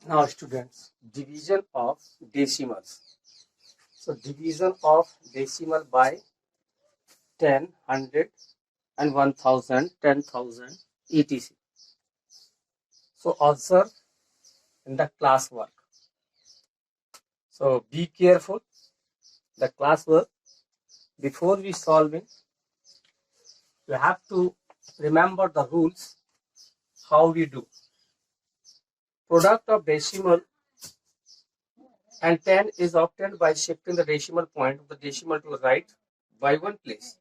Now students, division of decimals. So division of decimal by 10, 100 and 1000, 10,000 etc. So observe in the classwork. So be careful the classwork. Before we solving, you have to remember the rules how we do. Product of decimal and 10 is obtained by shifting the decimal point of the decimal to the right by one place.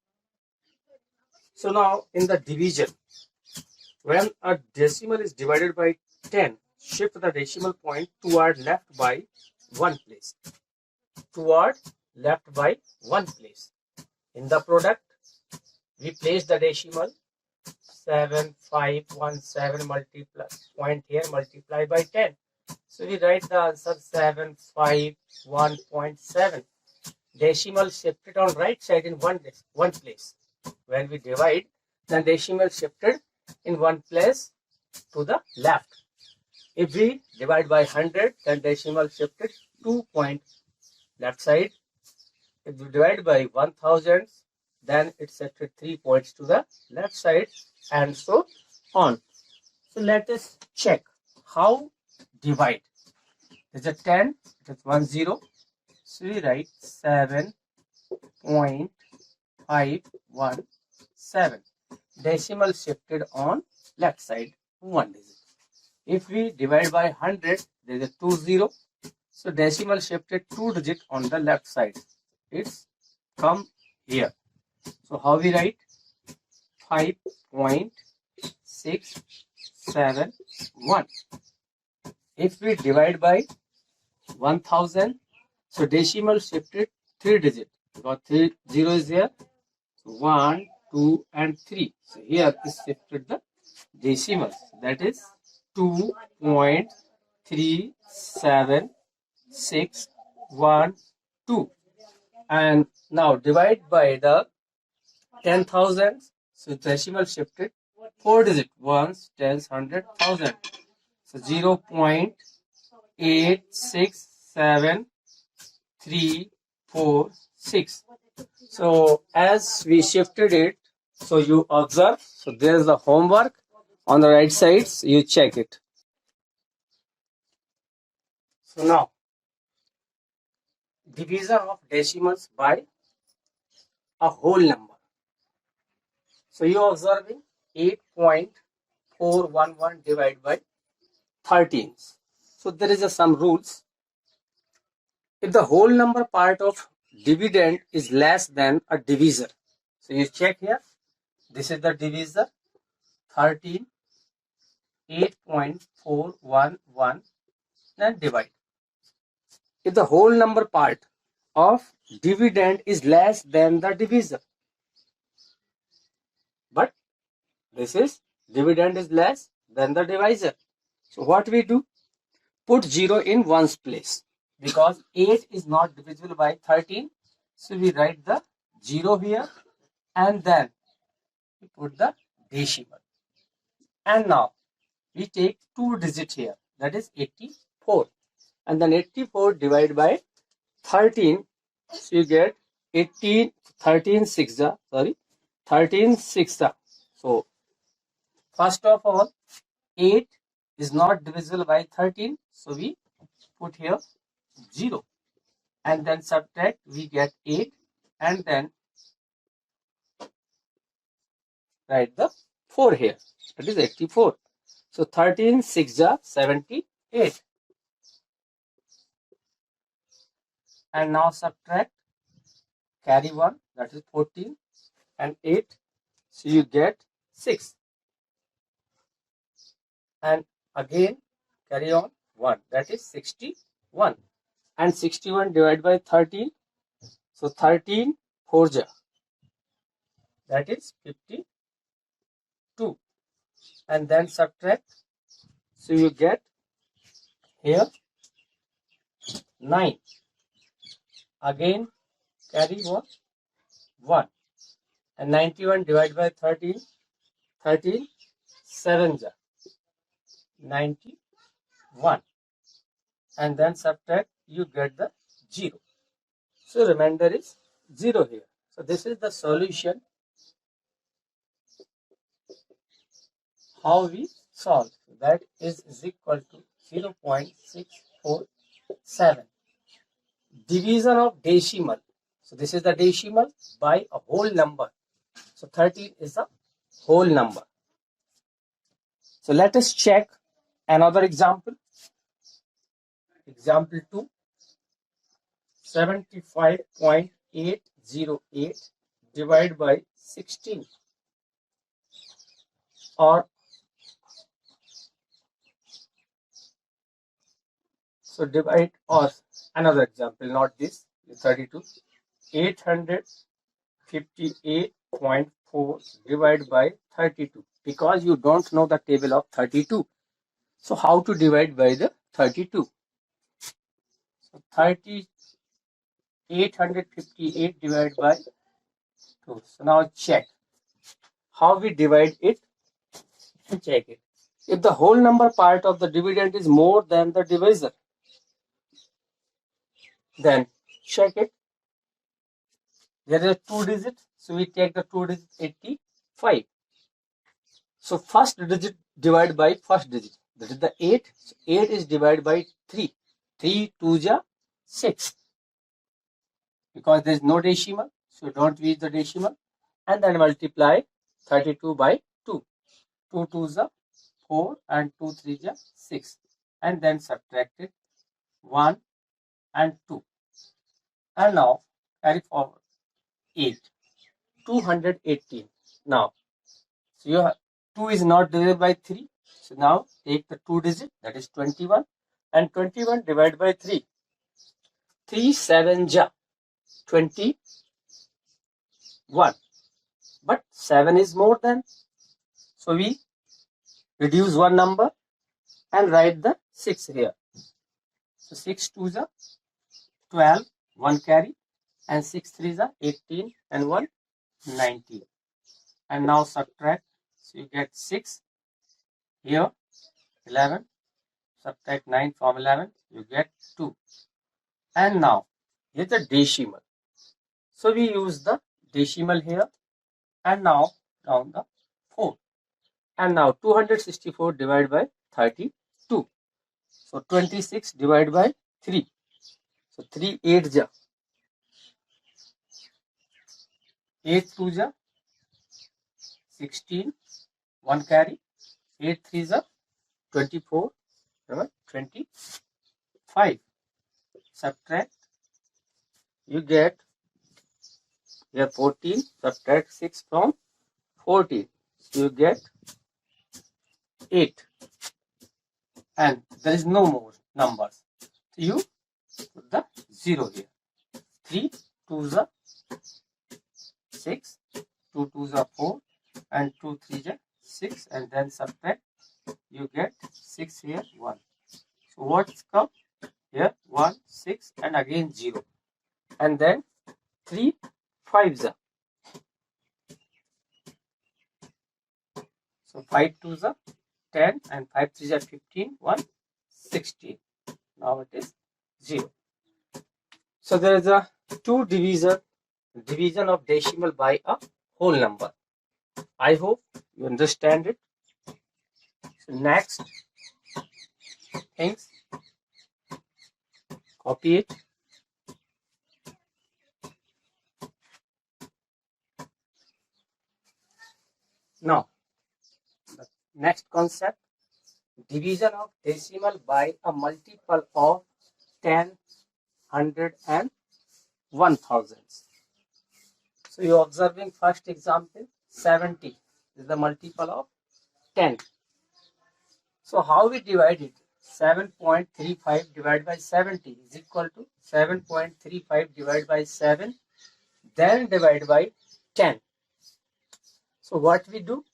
So now in the division, when a decimal is divided by 10, shift the decimal point toward left by one place. Toward left by one place. In the product, we place the decimal 7517 multiply point here multiply by 10. So we write the answer 751.7. Decimal shifted on right side in one place. When we divide, the decimal shifted in one place to the left. If we divide by 100, then decimal shifted 2 point left side. If we divide by 1000, then it shifted 3 points to the left side, and so on. So let us check how divide. There's a 10, it is 10. So we write 7.517. Decimal shifted on left side one digit. If we divide by 100, there's a 20. So decimal shifted 2 digit on the left side. It's come here. So how we write? 5.671. If we divide by 1000, so decimal shifted 3 digit. Because 3 0 is there. So 1, 2 and 3. So here is shifted the decimals. That is 2.37612. And now divide by the 10,000. So decimal shifted 4 digit. Ones, tens, 100,000. So 0.867346. So as we shifted it, so you observe. So there's the homework on the right side. So you check it. So now division of decimals by a whole number. So you are observing 8.411 divided by 13. So there is some rules. If the whole number part of dividend is less than a divisor, so you check here. This is the divisor 13, 8.411, then divide. If the whole number part of dividend is less than the divisor, but this is dividend is less than the divisor. So what we do? Put 0 in ones place, because 8 is not divisible by 13. So we write the 0 here, and then we put the decimal. And now we take 2 digit here, that is 84. And then 84 divided by 13. So you get 18, 13 6, sorry, 13 6. So first of all, 8 is not divisible by 13. So we put here 0. And then subtract, we get 8. And then write the 4 here. That is 84. So 13 6 78. And now subtract, carry 1, that is 14, and 8. So you get 6. And again carry on 1, that is 61. And 61 divided by 13. So 13 4, that is 52. And then subtract. So you get here 9. Again carry 1. And 91 divided by 13. 13 7, 91. and then subtract, you get the 0. So remainder is 0 here. So this is the solution how we solve. That is equal to 0.647. Division of decimal. So this is the decimal by a whole number. So 13 is a whole number. So let us check another example. Example 2. 75.808 divided by 16, or so divide, or another example, not this, 32, 858.4 divided by 32, because you don't know the table of 32. So how to divide by the 32? So 858 divided by 2. So now check how we divide it. Check it. If the whole number part of the dividend is more than the divisor, then check it. There is 2 digits, so we take the 2 digits, 85. So first digit divided by first digit, that is the 8. So 8 is divided by 3. 3 2 ja 6. Because there is no decimal, so don't use the decimal. And then multiply 32 by 2. 2 2 ja 4 and 2 3 ja 6. And then subtract it 1 and 2. And now carry forward 8. 218. Now, so you have 2 is not divided by 3. So now take the 2 digit, that is 21. And 21 divided by 3. 3 7 ja 21. But 7 is more than. So we reduce one number and write the 6 here. So 6 2 ja 12, 1 carry, and 6 3 ja 18, and 1 19. And now subtract. So you get 6 here, 11. Subtract 9 from 11, you get 2. And now here's the decimal. So we use the decimal here, and now round the 4. And now 264 divided by 32. So 26 divided by 3. So 3 8 ja 8 2 ja 16, 1 carry, 8 3 ja 24, 25. Subtract, you get here 14. Subtract 6 from 14, you get 8. And there is no more numbers, so you put the 0 here. 3 2s are 6, 2 2s are 4, and 2 3s are 6, and then subtract, you get 6 here, 1. So what's come here? 1 6 and again 0, and then 3 5s are. So 5 2s are 10, and 5 3s are 15, 1 16. Now it is 0. So there is a division of decimal by a whole number. I hope you understand it. So next things, copy it. Now the next concept, division of decimal by a multiple of 10, 100 and 1000. So you're observing first example, 70 is the multiple of 10. So how we divide it? 7.35 divided by 70 is equal to 7.35 divided by 7, then divide by 10. So what we do?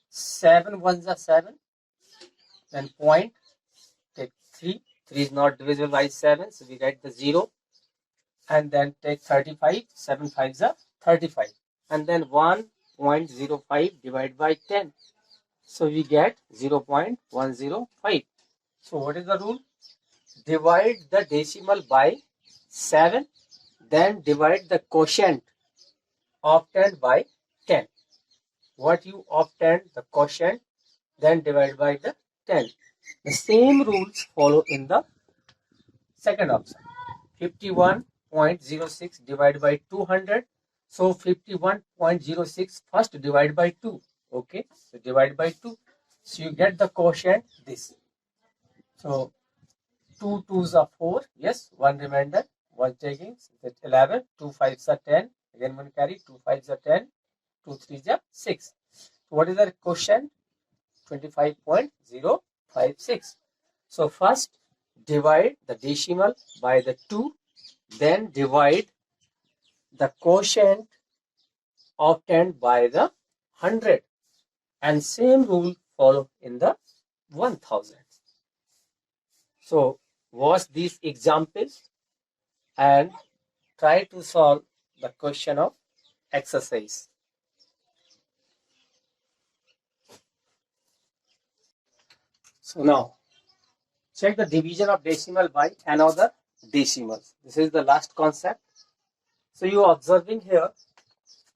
7 ones are 7, then point, take 3. 3 is not divisible by 7, so we write the 0. And then take 35, 7 5s are 35. And then 1.05 divided by 10. So we get 0.105. So what is the rule? divide the decimal by 7, then divide the quotient of 10 by 10. What you obtained, the quotient, then divide by the 10. The same rules follow in the second option. 51.06 divided by 200. So 51.06 first divide by 2. Okay, so divide by 2. So you get the quotient this. So 2 2s are 4. Yes, 1 remainder. 1 taking. So that's 11. 2 5s are 10. Again 1 carry. 2 5s are 10. 2 3s are 6. So what is the quotient? 25.056. So first divide the decimal by the 2, then divide the quotient obtained by the 100, and same rule follow in the 1000. So watch these examples and try to solve the question of exercise. So now check the division of decimal by another decimal. This is the last concept. So you are observing here,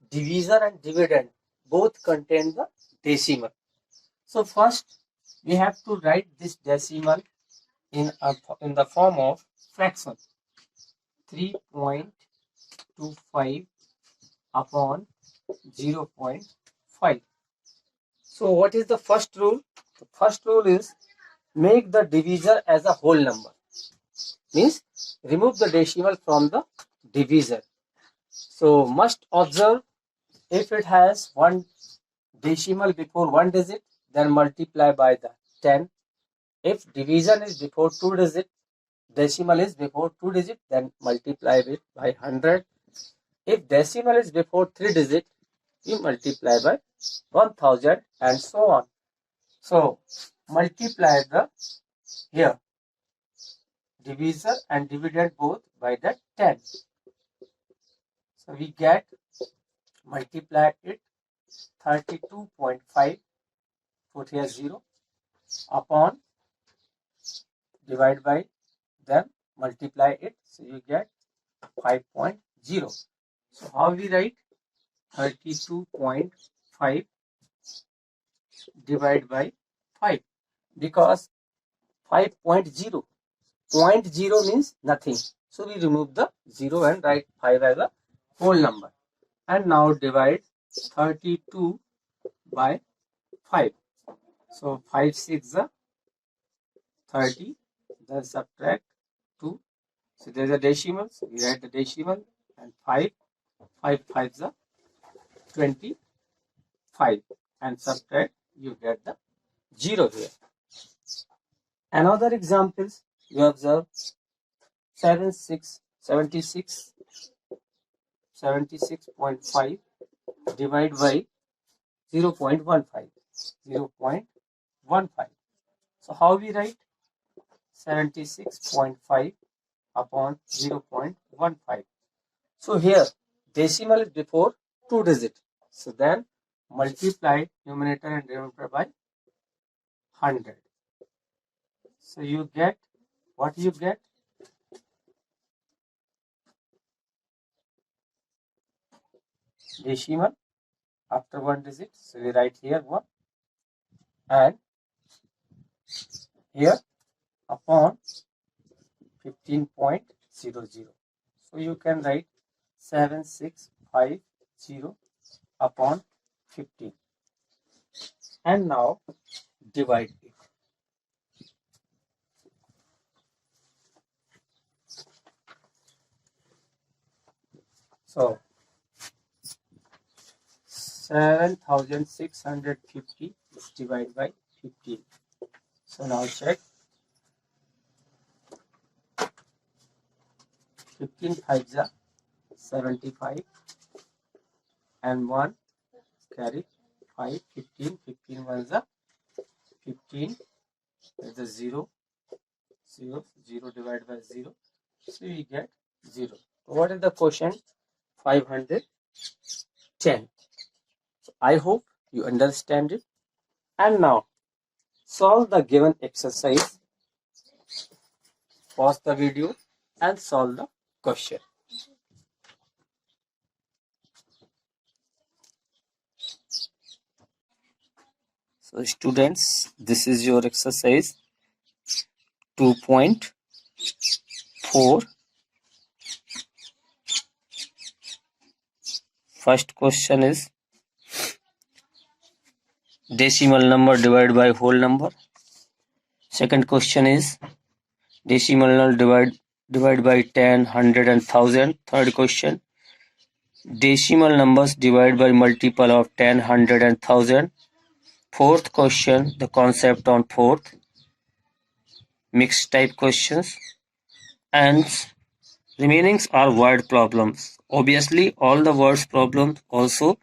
divisor and dividend both contain the decimal. So first we have to write this decimal in the form of fraction. 3.25 upon 0.5. So what is the first rule? The first rule is make the divisor as a whole number. Means remove the decimal from the divisor. So must observe, if it has one decimal before one digit, then multiply by the 10. If division is before two digit, decimal is before two digit, then multiply it by 100. If decimal is before three digit, you multiply by 1000 and so on. So multiply the here divisor and dividend both by the 10. So we get, multiply it, 32.5, put here 0, upon, divide by, then multiply it, so you get 5.0. So how we write 32.5 divided by 5? Because 5.0, 0.0 means nothing, so we remove the 0 and write 5 as a whole number. And now divide 32 by 5. So 5 6 are 30, then subtract 2. So there's a decimal, so we write the decimal, and 5 5 are 25, and subtract, you get the 0 here. Another examples, you observe 76.5 divided by 0.15. 0.15. So how we write 76.5 upon 0.15? So here decimal is before two digit, so then multiply numerator and denominator by 100. So you get, what you get? Decimal after one digit, so we write here 1, and here upon 15.00. So you can write 7650 upon 15, and now divide it. So 7650 is divided by 15. So now check. 15 5s are 75, and 1 carry 5, 15, 15 ones are 15, there's a 0, 0, 0 divided by 0, so we get 0. What is the quotient? 510. So I hope you understand it. And now solve the given exercise pause the video and solve the question. So students, this is your exercise 2.4. First question is decimal number divided by whole number. Second question is decimal number divide by 10, 100 and 1000. Third question, decimal numbers divide by multiple of 10, 100 and 1000. Fourth question, the concept on fourth. Mixed type questions. And remainings are word problems. Obviously, all the words problems also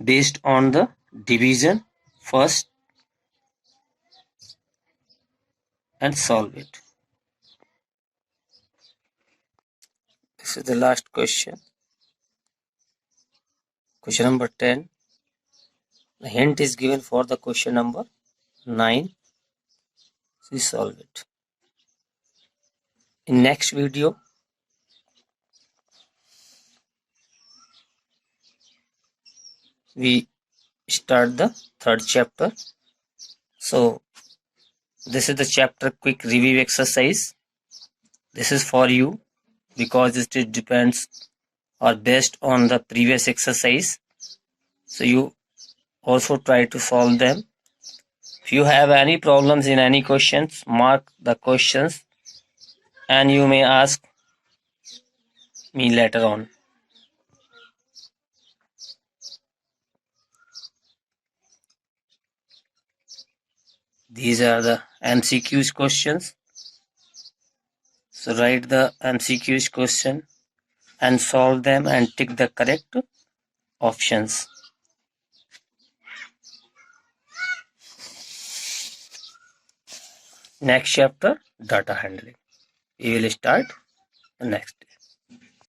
based on the division first and solve it. This is the last question. Question number 10. The hint is given for the question number 9. We solve it. In next video, we start the third chapter. So this is the chapter quick review exercise. This is for you because it depends or based on the previous exercise. So you also try to solve them. If you have any problems in any questions, mark the questions and you may ask me later on. These are the MCQs questions. So write the MCQs question and solve them and tick the correct options. Next chapter, data handling. We will start the next day.